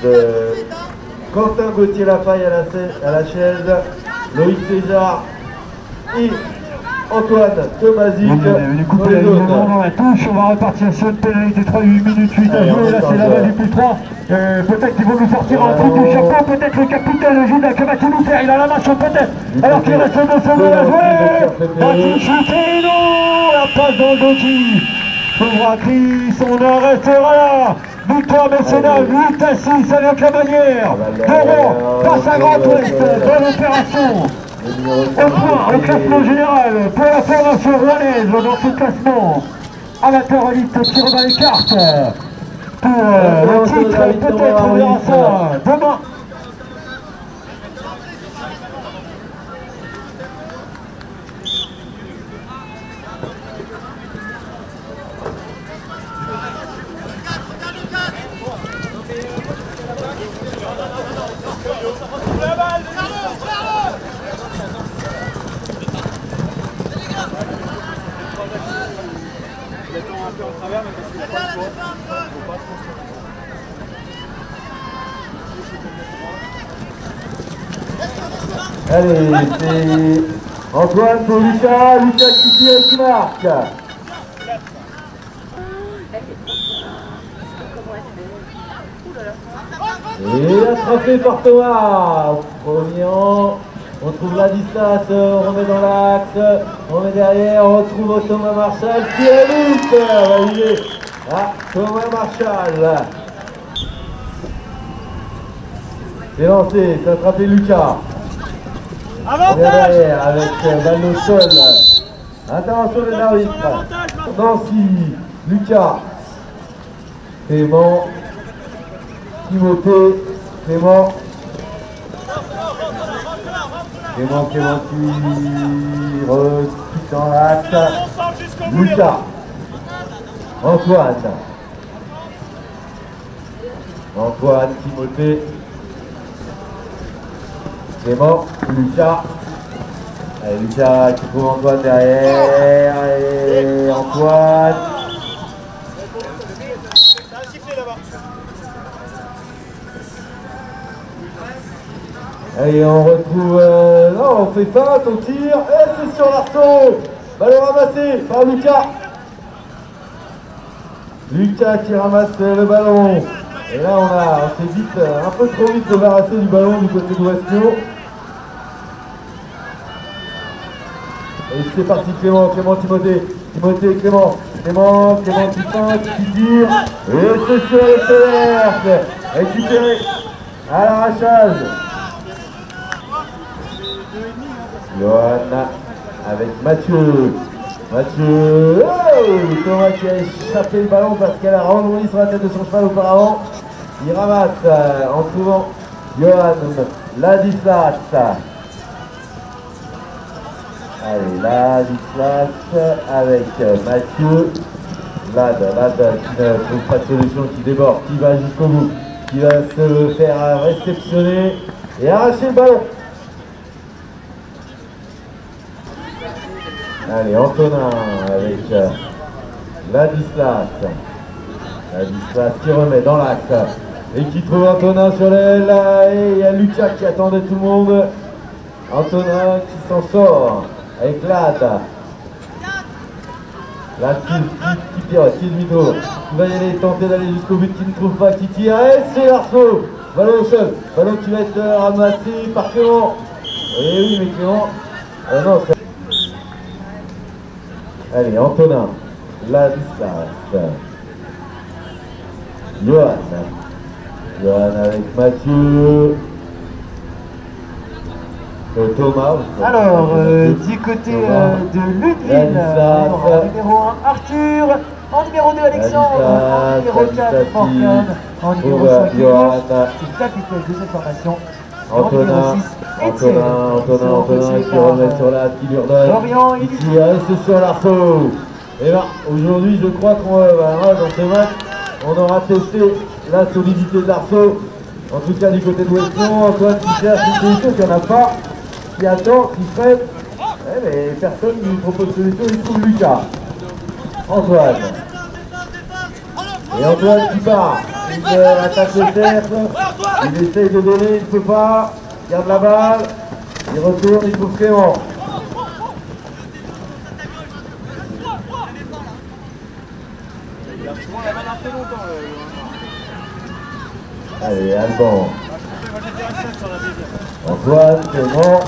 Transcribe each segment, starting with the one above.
de Quentin Gauthier-Lafaille à la chaise, Loïc César et Antoine Tomasic. Du coup, il y a dans la touche, on va repartir sur une pénalité 3, 8 minutes 8 à jouer. Là, c'est la balle du plus 3. Peut-être qu'ils vont nous sortir un truc du chapeau. Peut-être le capitaine Gilles que va tout nous faire. Il a la main sur peut-être. Alors qu'il reste 2 secondes à jouer. Va-t-il shooter? Non! La passe dans le Doki. Sauvera Chris, on en restera là. Victoire mécénale, 8 à 6 avec la manière. Doro passe à Grand Ouest. Bonne opération. Au point, au classement général, pour la formation rouennaise dans ce classement. Amateur élite qui rebat les cartes. Pour le titre, peut-être on verra ça demain. Allez, c'est Antoine pour Lucas, Lucas qui tire et qui marque. Et attrapé par Thomas. Premier rang, on trouve Ladislas, on remet dans l'axe, on met derrière, on retrouve Thomas Marshall qui est lutte. Validé. Ah, Thomas Marshall. C'est lancé, c'est attrapé Lucas. Derrière avec balle au sol. Intervention de l'arbitre. Nancy, Lucas, Clément, Timothée, Clément qui requitte dans l'axe. Lucas, Antoine, Timothée, Clément, Lucas. Allez, Lucas qui trouve Antoine derrière. Et Antoine. Allez, on retrouve. Non, on fait feinte, on tire. Et c'est sur l'arceau. Ballon ramassé par Lucas. Lucas qui ramasse le ballon. Et là, on s'est vite, un peu trop vite débarrassé du ballon du côté de Westio. Et c'est parti, Clément, Timothée, Clément qui feinte, qui tire. Et c'est sur le cercle. Récupéré à l'arrachage. Johan avec Mathieu. Thomas qui a échappé le ballon parce qu'elle a rebondi sur la tête de son cheval auparavant. Il ramasse en trouvant Johan Ladislas. Allez, Ladislas avec Mathieu. Lad qui ne trouve pas de solution, qui déborde, qui va jusqu'au bout, qui va se faire réceptionner et arracher le ballon. Allez, Antonin avec Ladislas qui remet dans l'axe et qui trouve Antonin sur l'aile. Et il y a Lucas qui attendait tout le monde. Antonin qui s'en sort avec Lad qui pirote, qui est demi-tour, qui va y aller tenter d'aller jusqu'au but, qui ne trouve pas, qui tire. Et c'est l'arceau. Ballon au sol, ballon qui va être ramassé par Clément. Et oui, mais Clément, non, c'est... Allez, Antonin, Ladislas, Johan avec Mathieu, Thomas. Alors, du côté de Ludwig, en numéro 1, Arthur, en numéro 2, Alexandre, en numéro 4, Morgan, en numéro 5, c'est capitaine de cette formation. Antonin qui remet sur la qui lui redonne, qui tire, et c'est sur l'arceau. Et là, aujourd'hui, je crois qu'on dans ce match, on aura testé la solidité de l'arceau. En tout cas, du côté de Weston, Antoine qui cherche une solution, qu'il n'y en a pas, qui attend, qui fait. Mais personne ne lui propose solution, il trouve Lucas. Antoine. Et Antoine qui part. Il attaque le cercle. Il essaye de donner, il ne peut pas. Il garde la balle. Il retourne, il trouve Clément. Allez, Alban. Antoine, Clément,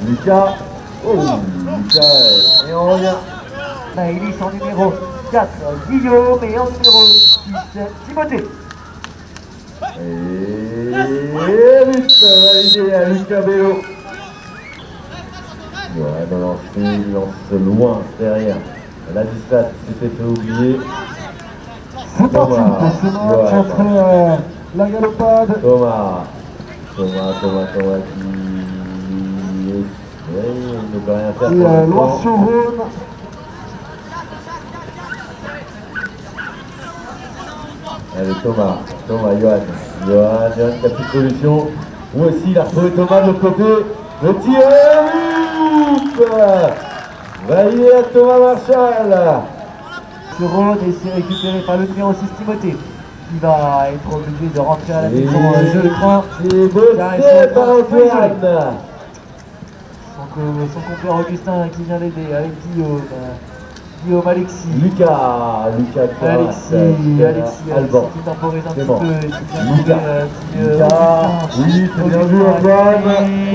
Lucas. Oh, Lucas, et on revient. Maëlys en numéro 4, Guillaume, et en numéro 6, Timothée. Et but validé à Lucas Bello. Il aurait balancé, il lance loin derrière. La distance s'était fait oublier. C'est parti pour ce match entre la galopade. Thomas qui ne peut rien faire. Et Loire-sur-Rhône. Allez, Thomas, Johan qui a plus de solution. Ou aussi, il a retrouvé Thomas de l'autre côté. Le tir, validé à Thomas Marchal. Sur Rhône, et c'est récupéré par le numéro 6, Timothée. Il va être obligé de rentrer à la maison, je le crains. C'est bossé par Antoine. Son compère Augustin qui vient l'aider avec Guillaume. Guillaume, Alexis. Lucas Alban. Qui temporise un petit peu. Oui, c'est bien vu Antoine.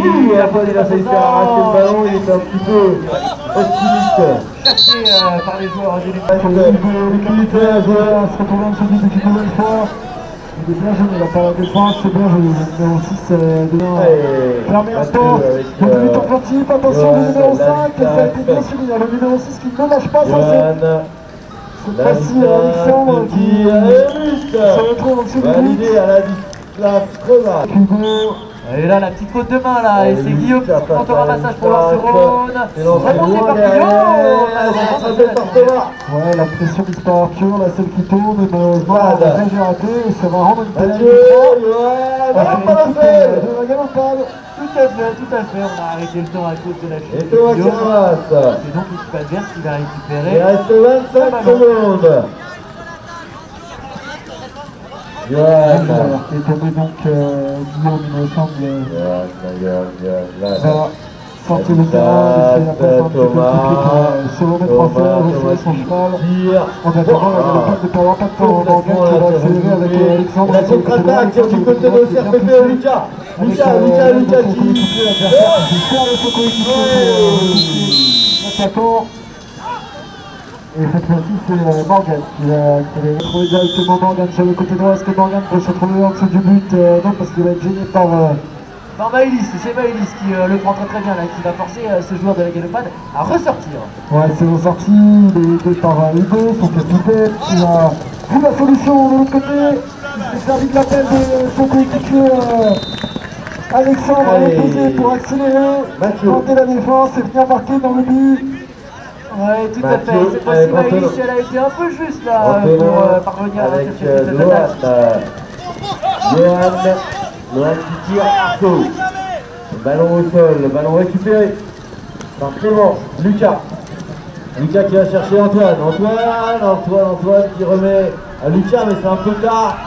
Oui, Antoine il a failli faire arracher le ballon, il est un petit peu optimiste. Cherché par les joueurs de l'équipe. Le joueur se retrouve en dessous du but une nouvelle fois. Il est bien jeune, il a pas la défense, c'est bien joué. Le numéro 6 de fermé un sport. Le but offensif, attention, le numéro 5, ça a été bien suivi. Le numéro 6 qui ne lâche pas, ça c'est facile, Alexandre qui se retrouve en dessous du but. Validé à la Creva. Hugo. Et là, la petite faute de main, là, et c'est Guillaume qui tente au ramassage pour Loire-sur-Rhône. Remonté par Guillaume. Ouais, la pression mise par Arthur, la seule qui tourne, malheureusement, la j'ai raté, et ça va rendre une pénalité. C'est de la galopade. Tout à fait, on a arrêté le temps à cause de la chute. Et Thomas qui ramasse. C'est donc l'équipe adverse qui va récupérer. Il reste 25 secondes. Johan qui est tombé donc Guillaume, il me semble. Johan. Sortir le terrain, laisser la place un petit peu pour se remettre en selle, retirer son cheval. En attendant, la galopade ne perdra pas de temps. Morgan qui va accélérer avec Alexandre. La contre-attaque du côté de CRPP, Lucas qui perd son coéquipier. L'attaquant. Et cette fois-ci, c'est Morgan qui va retrouver directement Morgan sur le côté droit. Est-ce que Morgan peut se retrouver en dessous du but? Non, parce qu'il va être gêné par Maëlys. C'est Maëlys qui le prend très bien, là, qui va forcer ce joueur de la galopade à ressortir. Ouais, c'est ressorti. Il est aidé par Hugo, son capitaine, qui a vu la solution de l'autre côté. Il s'est servi de l'appel de son coéquipier Alexandre à l'opposé pour accélérer, tenter la défense et venir marquer dans le but. Ouais, tout à fait. Cette fois-ci, Maëlys, elle a été un peu juste là pour parvenir à chercher cette attaque. Johan qui tire, Artaud. Ballon au sol, le ballon récupéré par Clément. Lucas qui va chercher Antoine qui remet à Lucas, mais c'est un peu tard.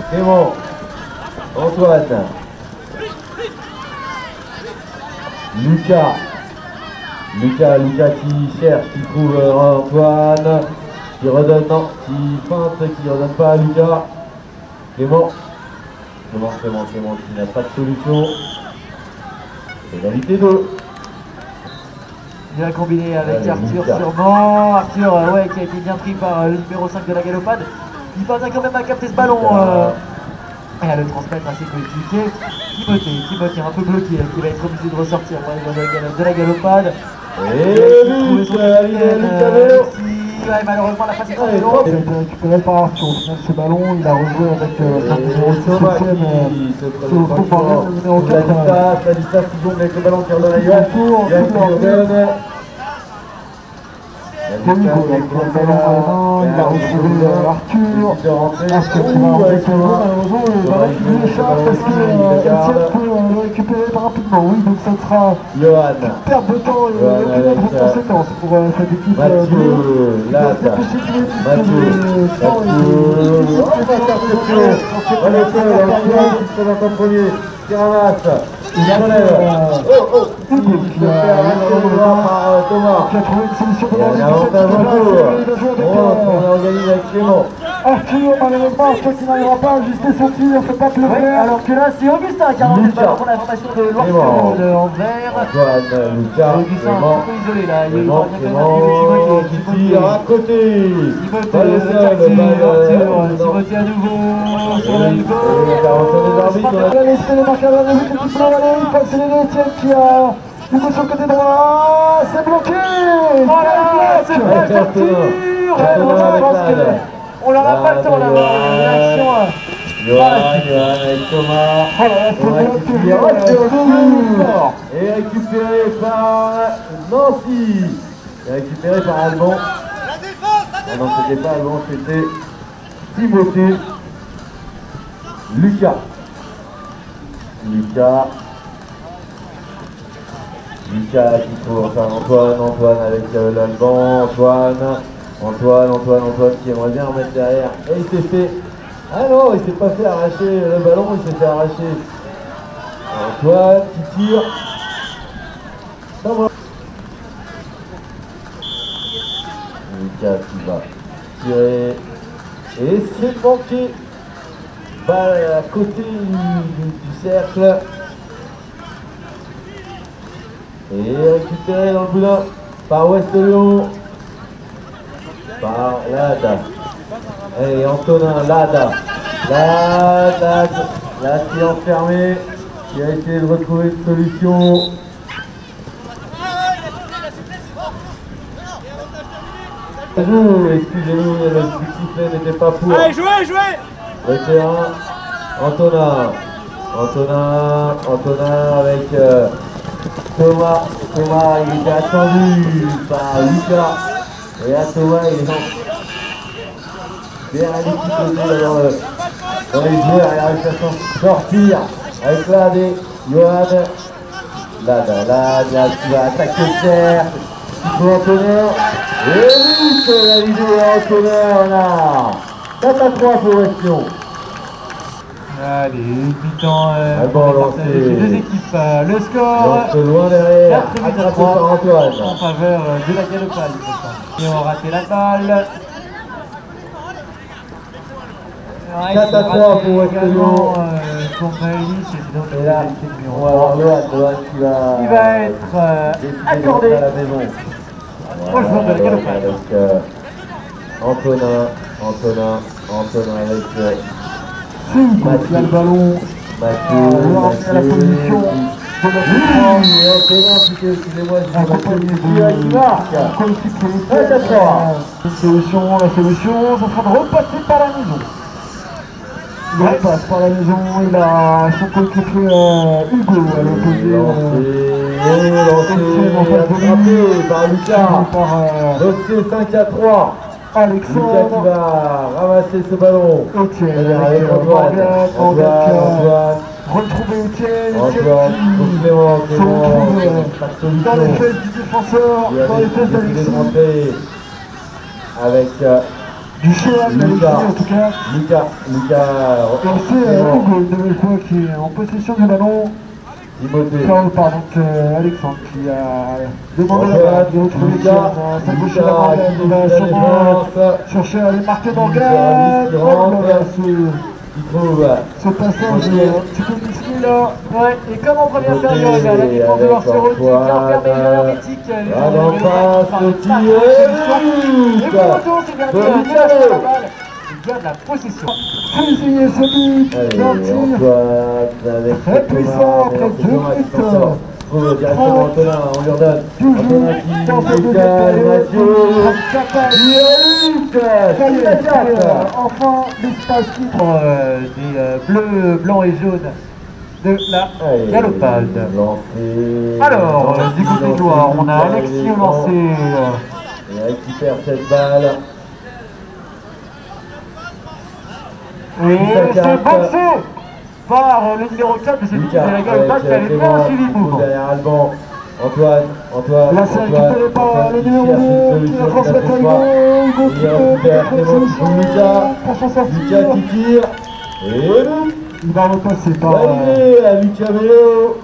Clément, Antoine, Lucas qui cherche, qui trouve Antoine, qui redonne, non, qui feinte, qui redonne pas à Lucas. Clément qui n'a pas de solution. Égalité 2. Il a combiné avec Arthur sûrement. Arthur, ouais, qui a été bien pris par le numéro 5 de la galopade. Il parvient quand même à capter ce ballon et à le transmettre à ses coéquipiers. Timothée un peu bloqué, qui va être obligé de ressortir pour aller de la galopade. Et ouais, malheureusement la passe est tombée loin. Il a été récupéré par Arthur. Au final, ce ballon, il a rejoué avec le numéro 7ème qui se retrouve par le numéro 4. La distance qui jongle avec le ballon qui redonne à Johan. La c'est Hugo, là, qui a le ballon maintenant, il a retrouvé Arthur. Arthur qui va embêter Hugo, malheureusement, le ballon qui lui échappe parce que Etienne peut le récupérer rapidement. Oui, donc ça sera une perte de temps et aucune autre conséquence pour cette équipe. Mathieu, là, Mathieu, on premier, qui ramasse, il relève, il se fait arracher par Thomas, qui a trouvé une solution de il y a un avantage en cours, on organise avec Clément. Arthur, malheureusement, Arthur qui n'arrivera pas à ajuster son tir, fait pas pleurer. Oui, alors que là, c'est Augustin qui a rendu le ballon pour la formation de Loire de Anvers. Antoine, Lucas, Augustin un peu isolé là, il Clément, qui tire à côté. Pas le seul, Timothée à nouveau sur la ligne gauche. On a laissé les marqueurs à la vue, petit plan, allez, il faut accélérer Etienne qui a Hugo sur le côté droit, c'est bloqué. Voilà, c'est pas capture. On n'aura pas le temps d'avoir une réaction. Johan avec Thomas. Et récupéré par Nancy. Et récupéré par Alban. Ah non, c'était pas Alban, c'était Timothée. Lucas. Lucas qui trouve enfin Antoine avec l'Alban. Antoine qui aimerait bien remettre derrière. Et il s'est fait. Ah non, il s'est pas fait arracher le ballon, il s'est fait arracher. Antoine qui tire. Lucas qui va tirer. Et c'est manqué. Balle à côté du cercle. Et récupéré dans le boudin par Ouest Lyon. Par Lada. Et Antonin, Lada qui est enfermé, qui a essayé de retrouver une solution. Excusez-nous, le sifflet n'était pas pour. Allez, jouez. Le terrain, Antonin avec Thomas, il était attendu par Lucas. Et là, Thomas, il est bien à l'équipe dans les joueurs, il arrive à s'en sortir avec Lade et Johan. Lade qui va attaquer le cercle. Pour Antonin. Et oui, la vidéo Antonin, là. 4-3 pour Westion. Allez, mi-temps lancé. les deux équipes. Le score loin derrière, 4 attrapé par Antoine. En faveur de la Galopade. Et on a raté la balle. 4-3 pour Westion. Pour Maëlys, et là, on va avoir Lohan qui va être accordé à la maison. au joueur de la Galopade. Avec Antonin avec Mathieu, le ballon. Mathieu, à la position. excusez-moi, Accompagné de la solution, ça sera de repasser par la maison. Il repasse par la maison, il a son coéquipier Hugo à l'opposé. Attrapé par Lucas. Dossier 5-3. Alexandre. Lucas qui va ramasser ce ballon. Etienne avec Antoine. Retrouver Etienne. Clément, dans les fesses du défenseur, dans les fesses d'Alexandre. Avec du cheval Lucas, en tout cas. Lucas. Et c'est Hugo une nouvelle fois qui est en possession du ballon. Timothée. Pardon, Alexandre qui a demandé la balle, il a retrouvé Etienne, sa gauche à la main, il va sûrement chercher à aller marquer dans le Il trouve ce passage un petit peu risqué là. Ouais, et comme en première période, la défense de Barcelone qui a fermé hermétique. le tir. Et pour retour, c'est bien de la possession. Faut essayer ce but d'un tir très puissant après 2 minutes. Directement Antonin, on lui redonne. Antonin qui enfin l'espace libre des bleus, blancs et jaunes de la Galopade. Alors, du côté de Loire, on a Alexis au lancer. récupère cette balle. Et c'est boxé par le numéro 4 de ce type de la Galopade qui avait bien suivi le mouvement. Derrière Alban, Antoine. Là c'est récupéré par le numéro 2 qui va transmettre à Hugo. Lucas qui tire. Et il va repasser par Lucas Vélo.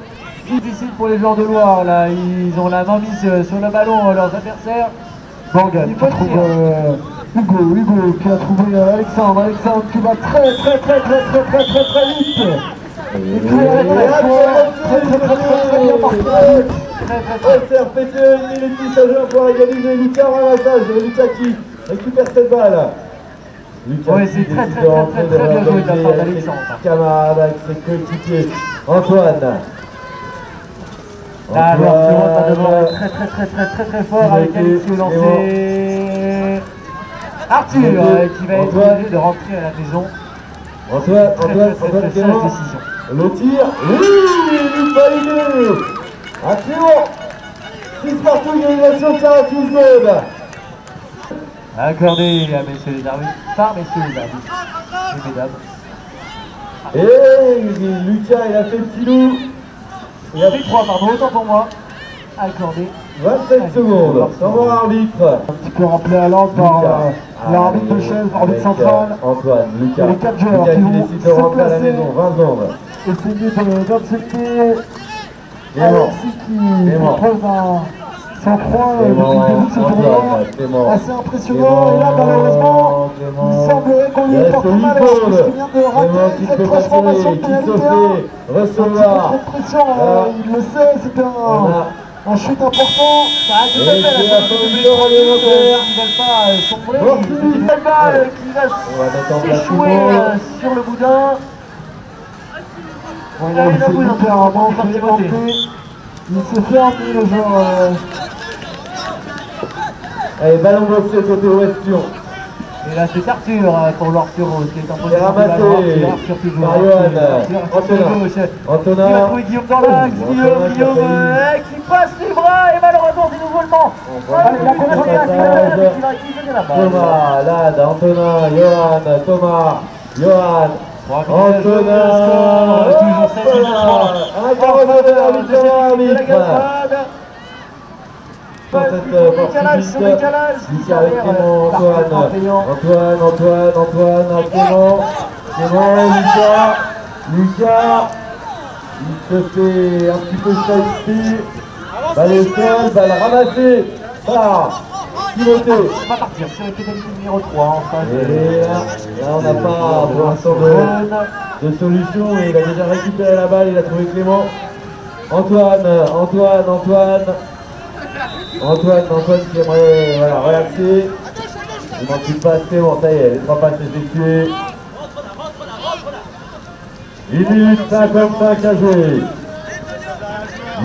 Difficile pour les joueurs de Loire, là, ils ont la main mise sur le ballon, leurs adversaires. Morgan qui trouve Hugo qui a trouvé Alexandre qui va très vite. Et très bien parti. SRPT, une minute 10 à jouer pour égaliser. Lucas ramassage, Lucas qui récupère cette balle. Oui, c'est très bien joué de la part d'Alexandre. Camarade avec ses coéquipiers. Antoine. Là, alors, très fort avec Alexis lancé. Arthur qui va être obligé de rentrer à la maison. Antoine, décision. Le tir, oui, il valide. Attention, 6 partout, égalisation, 48 secondes. Accordé à messieurs les arbitres, par messieurs les arbitres et mesdames. Et Lucas, il a fait le petit loup. Il a fait 3, pardon, autant pour moi. Accordé. 27 secondes, sans voir arbitre. Un petit peu rappelé à l'ordre par l'arbitre de chaise, l'arbitre central. Antoine, Lucas. Les 4 joueurs qui vont décide de rentrer à la maison, 20 secondes. Essayer d'accepter Alexis qui pose un sang-froid depuis ce tournoi. Assez impressionnant. Et là, malheureusement, il semblerait qu'on lui ait porté malheur puisqu'il vient de rater cette transformation de pénalité. Un petit peu trop de pression, il le sait, c'était un chute important. Ils ne veulent pas sombrer. C'est une belle balle qui va s'échouer sur le boudin. Voilà, il s'est littéralement fait hanter. Il s'est fait hanter le joueur. Allez, ballon boxé côté Ouest Lyon. Et là c'est Arthur pour l'Arthur qui est en position ramassé par Johan. Antonin. Qui va trouver Guillaume dans l'axe. Guillaume qui passe les bras et malheureusement c'est nouveau le temps. Allez, la contre-attaque qui va donner la balle. Thomas, Lad, Antonin, Johan, Thomas, Johan. Antonin, toujours 7 minutes 3. Un carreau de l'arbitre. Dans cette décalage, sur poursuite, décalage, Lucas avec Clément, Antoine, Clément, Lucas, il se fait un petit peu ici, balle au sol, balle ramassée par Timothée. On va partir sur le pénalité numéro 3 en face. Et là on n'a pas pour l'instant de solution, et il a déjà récupéré la balle, il a trouvé Clément. Antoine qui aimerait relaxer. Il manque une passe, c'est bon, ça y est, les 3 passes effectuées. 1 minute 55 à jouer.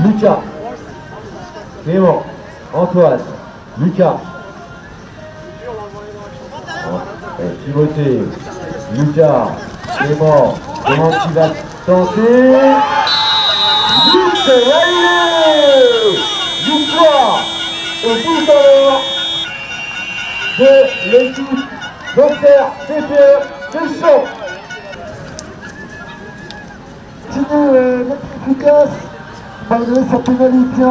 Lucas, Clément, Antoine, Lucas. Timothée, Lucas, Clément qui va tenter. Victoire au bout d'or de l'équipe d'Auxerre CPE de Champ. Continue d'être efficace malgré sa pénalité.